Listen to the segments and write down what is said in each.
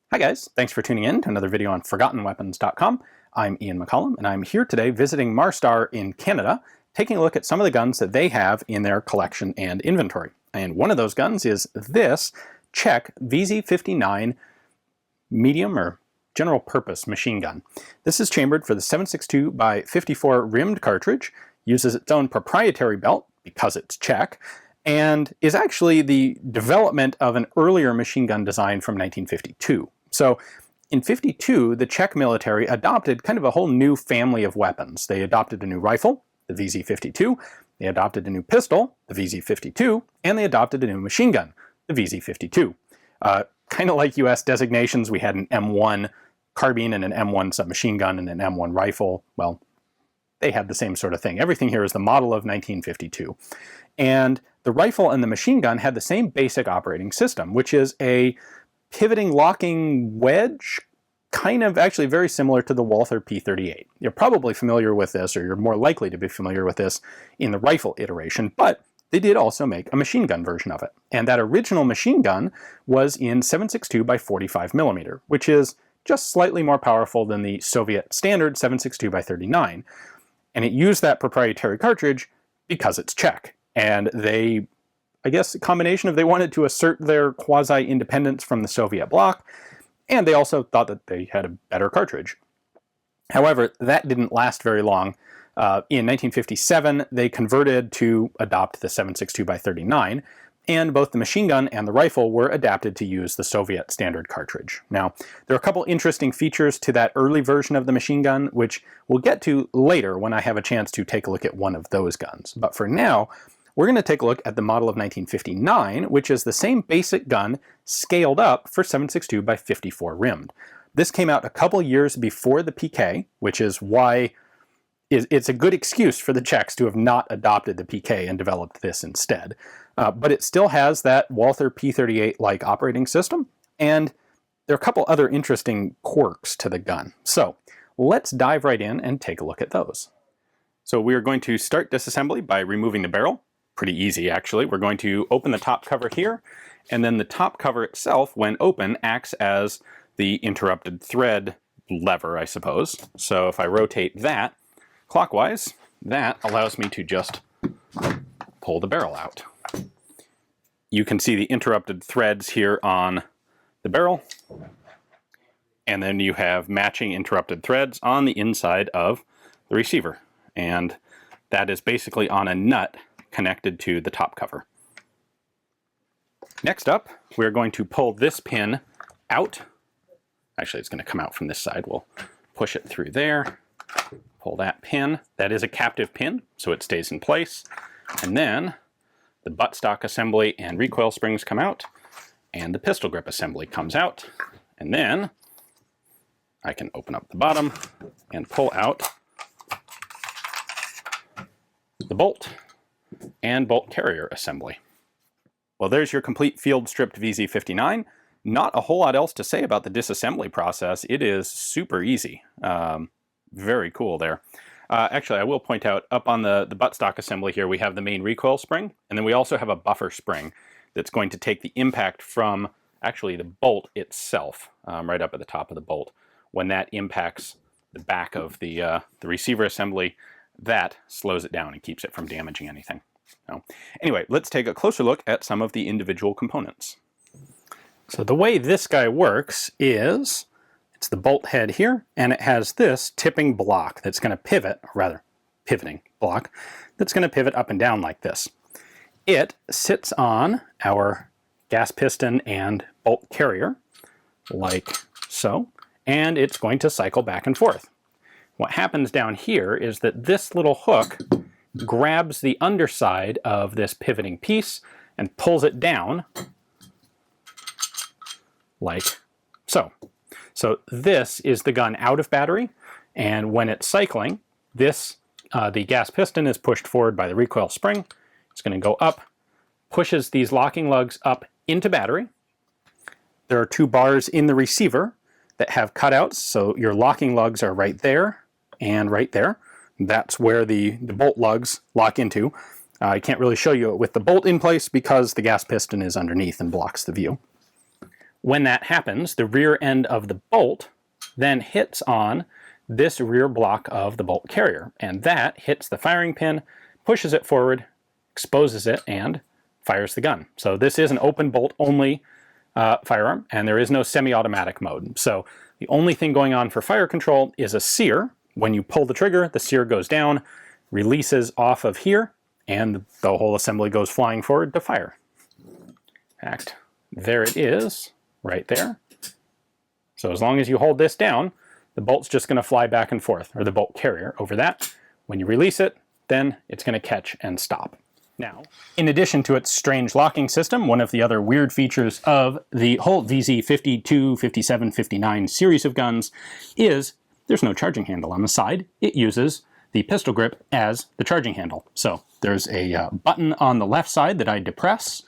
Hi guys, thanks for tuning in to another video on ForgottenWeapons.com. I'm Ian McCollum, and I'm here today visiting Marstar in Canada, taking a look at some of the guns that they have in their collection and inventory. And one of those guns is this Czech vz.59 medium or general purpose machine gun. This is chambered for the 7.62 by 54 rimmed cartridge, uses its own proprietary belt because it's Czech, and is actually the development of an earlier machine gun design from 1952. So in 52, the Czech military adopted kind of a whole new family of weapons. They adopted a new rifle, the vz.52, they adopted a new pistol, the vz.52, and they adopted a new machine gun, the vz.52. Kind of like US designations, we had an M1 carbine and an M1 submachine gun and an M1 rifle. Well, they had the same sort of thing. Everything here is the model of 1952. And the rifle and the machine gun had the same basic operating system, which is a pivoting locking wedge, kind of actually very similar to the Walther P38. You're probably familiar with this, or you're more likely to be familiar with this in the rifle iteration, but they did also make a machine gun version of it. And that original machine gun was in 7.62 by 45 millimeter, which is just slightly more powerful than the Soviet standard 7.62 by 39. And it used that proprietary cartridge because it's Czech. And they, I guess, a combination of they wanted to assert their quasi-independence from the Soviet bloc, and they also thought that they had a better cartridge. However, that didn't last very long. In 1957, they converted to adopt the 7.62 by 39, and both the machine gun and the rifle were adapted to use the Soviet standard cartridge. Now, there are a couple interesting features to that early version of the machine gun, which we'll get to later when I have a chance to take a look at one of those guns. But for now, we're going to take a look at the model of 1959, which is the same basic gun scaled up for 7.62 by 54 rimmed. This came out a couple years before the PK, which is why it's a good excuse for the Czechs to have not adopted the PK and developed this instead. But it still has that Walther P38-like operating system, and there are a couple other interesting quirks to the gun. So let's dive right in and take a look at those. So we are going to start disassembly by removing the barrel. Pretty easy, actually. We're going to open the top cover here, and then the top cover itself, when open, acts as the interrupted thread lever, I suppose. So if I rotate that clockwise, that allows me to just pull the barrel out. You can see the interrupted threads here on the barrel, and then you have matching interrupted threads on the inside of the receiver. And that is basically on a nut connected to the top cover. Next up, we're going to pull this pin out. Actually, it's going to come out from this side. We'll push it through there, pull that pin. That is a captive pin, so it stays in place. And then the buttstock assembly and recoil springs come out, and the pistol grip assembly comes out. And then I can open up the bottom and pull out the bolt and bolt carrier assembly. Well, there's your complete field stripped vz.59. Not a whole lot else to say about the disassembly process. It is super easy. Very cool there. Actually, I will point out, up on the buttstock assembly here, we have the main recoil spring, and then we also have a buffer spring that's going to take the impact from actually the bolt itself, right up at the top of the bolt. When that impacts the back of the receiver assembly, that slows it down and keeps it from damaging anything. So, anyway, let's take a closer look at some of the individual components. So the way this guy works is, it's the bolt head here, and it has this tipping block that's going to pivot, or rather, pivoting block, that's going to pivot up and down like this. It sits on our gas piston and bolt carrier, like so, and it's going to cycle back and forth. What happens down here is that this little hook grabs the underside of this pivoting piece and pulls it down like so. So this is the gun out of battery, and when it's cycling, this the gas piston is pushed forward by the recoil spring. It's going to go up, pushes these locking lugs up into battery. There are two bars in the receiver that have cutouts, so your locking lugs are right there and right there. That's where the bolt lugs lock into. I can't really show you it with the bolt in place because the gas piston is underneath and blocks the view. When that happens, the rear end of the bolt then hits on this rear block of the bolt carrier, and that hits the firing pin, pushes it forward, exposes it, and fires the gun. So this is an open bolt only firearm, and there is no semi-automatic mode. So the only thing going on for fire control is a sear. When you pull the trigger, the sear goes down, releases off of here, and the whole assembly goes flying forward to fire. In fact, there it is, right there. So as long as you hold this down, the bolt's just going to fly back and forth, or the bolt carrier over that. When you release it, then it's going to catch and stop. Now, in addition to its strange locking system, one of the other weird features of the whole vz.59, 57, 59 series of guns is there's no charging handle on the side. It uses the pistol grip as the charging handle. So there's a button on the left side that I depress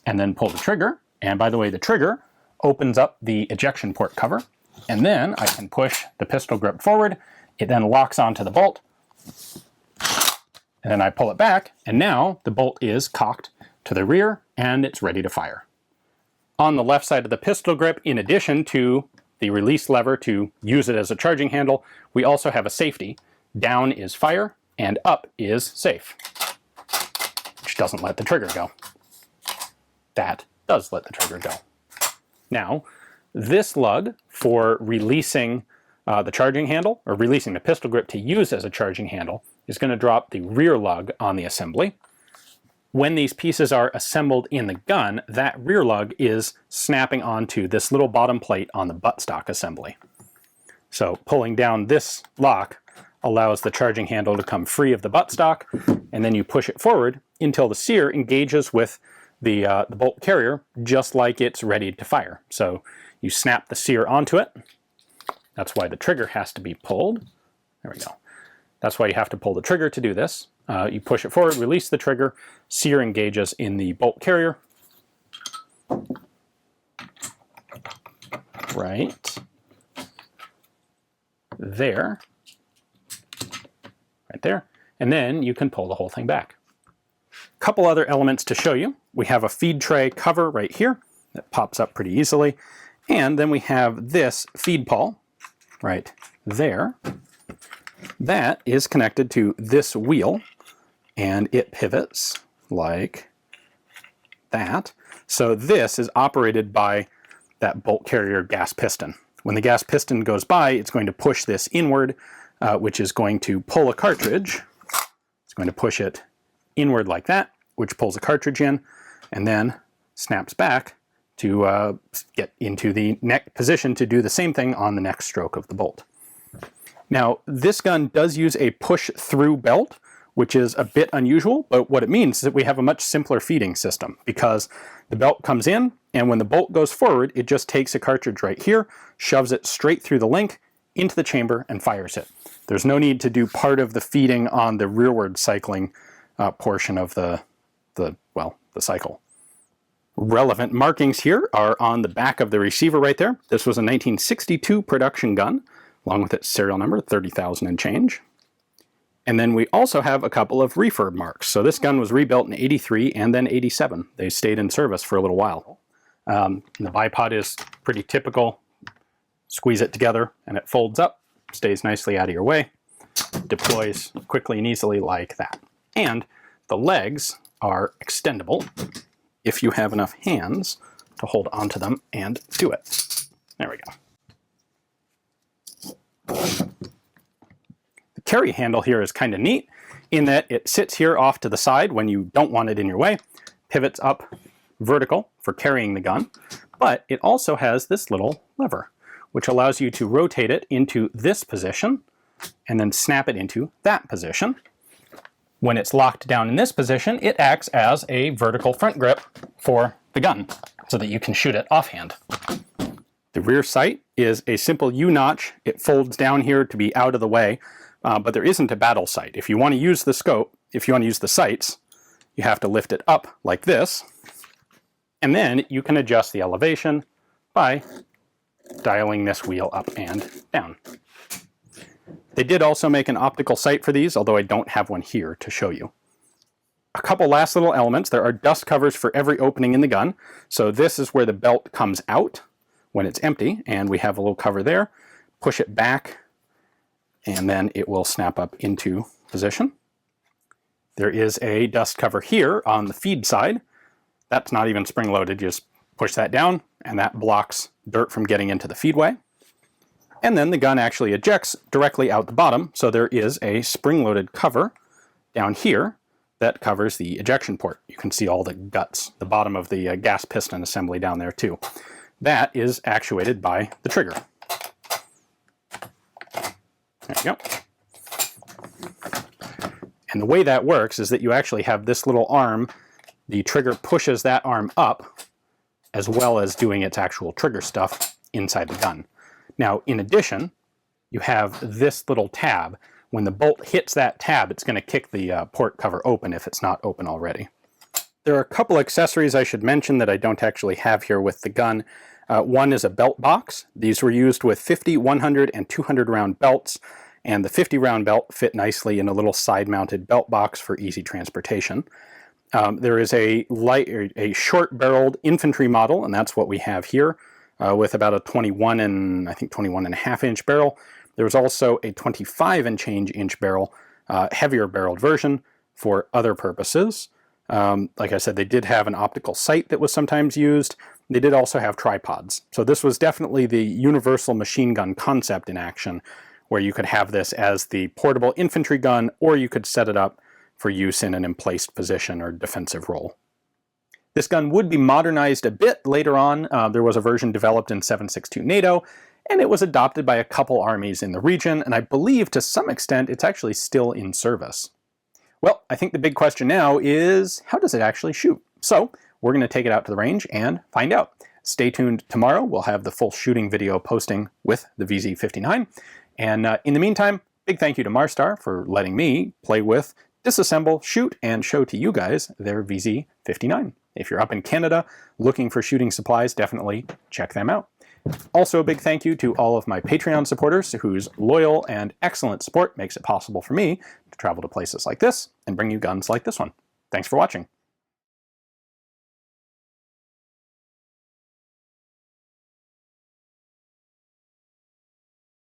and then pull the trigger. And by the way, the trigger opens up the ejection port cover, and then I can push the pistol grip forward. It then locks onto the bolt, and then I pull it back, and now the bolt is cocked to the rear and it's ready to fire. On the left side of the pistol grip, in addition to the release lever to use it as a charging handle, we also have a safety. Down is fire and up is safe, which doesn't let the trigger go. That does let the trigger go. Now, this lug for releasing the charging handle, or releasing the pistol grip to use as a charging handle, is going to drop the rear lug on the assembly. When these pieces are assembled in the gun, that rear lug is snapping onto this little bottom plate on the buttstock assembly. So pulling down this lock allows the charging handle to come free of the buttstock, and then you push it forward until the sear engages with the bolt carrier, just like it's ready to fire. So you snap the sear onto it. That's why the trigger has to be pulled. There we go. That's why you have to pull the trigger to do this. You push it forward, release the trigger, sear engages in the bolt carrier. Right there. Right there. And then you can pull the whole thing back. A couple other elements to show you. We have a feed tray cover right here that pops up pretty easily. And then we have this feed pawl right there. That is connected to this wheel, and it pivots like that. So this is operated by that bolt carrier gas piston. When the gas piston goes by, it's going to push this inward, which is going to pull a cartridge. It's going to push it inward like that, which pulls a cartridge in, and then snaps back to get into the neck position to do the same thing on the next stroke of the bolt. Now, this gun does use a push-through belt, which is a bit unusual, but what it means is that we have a much simpler feeding system, because the belt comes in, and when the bolt goes forward, it just takes a cartridge right here, shoves it straight through the link, into the chamber, and fires it. There's no need to do part of the feeding on the rearward cycling portion of the cycle. Relevant markings here are on the back of the receiver right there. This was a 1962 production gun, along with its serial number, 30,000 and change. And then we also have a couple of refurb marks. So this gun was rebuilt in 83 and then 87. They stayed in service for a little while. The bipod is pretty typical. Squeeze it together and it folds up, stays nicely out of your way, deploys quickly and easily like that. And the legs are extendable if you have enough hands to hold onto them and do it. There we go. The carry handle here is kind of neat in that it sits here off to the side when you don't want it in your way, pivots up vertical for carrying the gun, but it also has this little lever, which allows you to rotate it into this position and then snap it into that position. When it's locked down in this position, it acts as a vertical front grip for the gun so that you can shoot it offhand. The rear sight is a simple U-notch. It folds down here to be out of the way, but there isn't a battle sight. If you want to use the scope, if you want to use the sights, you have to lift it up like this, and then you can adjust the elevation by dialing this wheel up and down. They did also make an optical sight for these, although I don't have one here to show you. A couple last little elements. There are dust covers for every opening in the gun. So this is where the belt comes out when it's empty, and we have a little cover there. Push it back, and then it will snap up into position. There is a dust cover here on the feed side. That's not even spring-loaded. You just push that down, and that blocks dirt from getting into the feedway. And then the gun actually ejects directly out the bottom, so there is a spring-loaded cover down here that covers the ejection port. You can see all the guts, the bottom of the gas piston assembly down there too. That is actuated by the trigger. There you go. And the way that works is that you actually have this little arm. The trigger pushes that arm up, as well as doing its actual trigger stuff inside the gun. Now, in addition, you have this little tab. When the bolt hits that tab, it's going to kick the port cover open if it's not open already. There are a couple accessories I should mention that I don't actually have here with the gun. One is a belt box. These were used with 50, 100, and 200 round belts, and the 50 round belt fit nicely in a little side-mounted belt box for easy transportation. There is a short barreled infantry model, and that's what we have here, with about a 21 and I think 21.5 inch barrel. There's also a 25 and change inch barrel, heavier barreled version for other purposes. Like I said, they did have an optical sight that was sometimes used. They did also have tripods. So this was definitely the universal machine gun concept in action, where you could have this as the portable infantry gun, or you could set it up for use in an emplaced position or defensive role. This gun would be modernized a bit later on. There was a version developed in 7.62 NATO, and it was adopted by a couple armies in the region, and I believe to some extent it's actually still in service. Well, I think the big question now is, how does it actually shoot? So we're going to take it out to the range and find out. Stay tuned tomorrow. We'll have the full shooting video posting with the vz.59. And in the meantime, big thank you to Marstar for letting me play with, disassemble, shoot, and show to you guys their vz.59. If you're up in Canada looking for shooting supplies, definitely check them out. Also, a big thank you to all of my Patreon supporters whose loyal and excellent support makes it possible for me to travel to places like this and bring you guns like this one. Thanks for watching.